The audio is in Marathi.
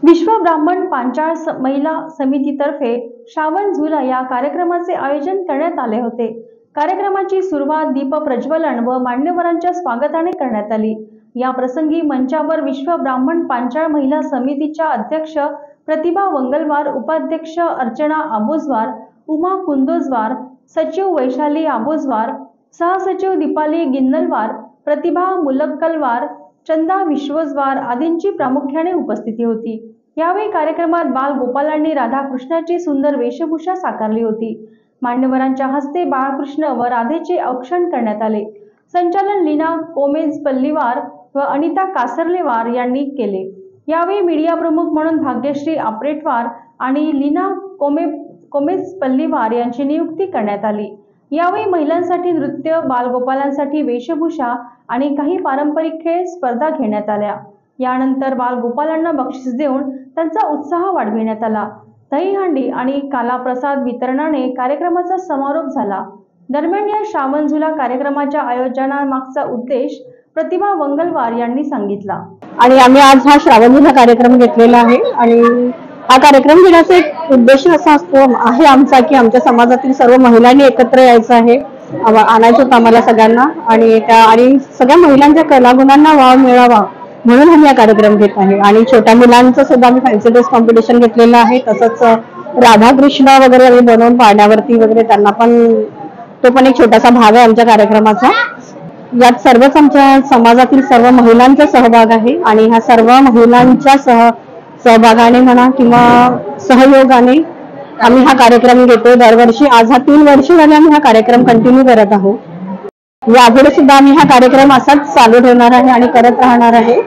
विश्व ब्राह्मण पांचाळ महिला समितीतर्फे श्रावण झुला या कार्यक्रमाचे आयोजन करण्यात आले होते। कार्यक्रमाची सुरुवात दीप प्रज्वलन व मान्यवरांच्या स्वागताने करण्यात आली। या प्रसंगी मंचावर विश्व ब्राह्मण पांचाळ महिला समितीच्या अध्यक्ष प्रतिभा वंगलवार, उपाध्यक्ष अर्चना आबोजवार, उमा कुंदोजवार, सचिव वैशाली आबोजवार, सहसचिव दीपाली गिन्नलवार, प्रतिभा मुलक्कलवार, चंदा विश्वजवार आदींची प्रामुख्याने उपस्थिती होती। यावेळी कार्यक्रमात बाल गोपालांनी राधाकृष्णाची सुंदर वेशभूषा साकारली होती। मान्यवरांच्या हस्ते बाळकृष्ण व राधेचे औक्षण करण्यात आले। संचालन लीना कोमेज पल्लीवार व अनिता कासर्लेवार यांनी केले। यावेळी मीडिया प्रमुख म्हणून भाग्यश्री आपरेटवार आणि लीना कोमेज पल्लीवार यांची नियुक्ती करण्यात आली। यावेळी महिलांसाठी नृत्य, बालगोपालांसाठी वेशभूषा आणि काही पारंपरिक खेळ स्पर्धा घेण्यात आल्या। यानंतर बालगोपालांना बक्षीस देऊन त्यांचा उत्साह वाढविण्यात आला। दहीहंडी आणि काला प्रसाद वितरणाने कार्यक्रमाचा समारोप झाला। दरम्यान या श्रावण झुला कार्यक्रमाच्या आयोजनामागचा उद्देश प्रतिभा वंगलवार यांनी सांगितला। आणि आम्ही आज हा श्रावण झुला कार्यक्रम घेतलेला आहे आणि हा कार्यक्रम घेण्याचा एक उद्देश असा आहे आमचा की आमच्या समाजातील सर्व महिलांनी एकत्र यायचं आहे, आणायचं होतं आम्हाला सगळ्यांना आणि सगळ्या महिलांच्या कलागुणांना वाव मिळावा म्हणून आम्ही हा कार्यक्रम घेत आहे। आणि छोट्या मुलांचं सुद्धा आम्ही फॅन्सी ड्रेस कॉम्पिटिशन घेतलेलं आहे। तसंच राधाकृष्ण वगैरे आम्ही बनवून पाण्यावरती वगैरे त्यांना पण तो पण एक छोटासा भाग आहे आमच्या कार्यक्रमाचा। यात सर्वच आमच्या समाजातील सर्व महिलांचा सहभाग आहे आणि ह्या सर्व महिलांच्या सहभागाने म्हणा किंवा सहयोगाने आम्ही हा कार्यक्रम घेतो दरवर्षी। आज हा 3 वर्ष झाले आम्ही हा कार्यक्रम कंटिन्यू करत आहोत। यापुढे सुद्धा आम्ही हा कार्यक्रम असाच चालू ठेवणार आहे आणि करत राहणार आहे।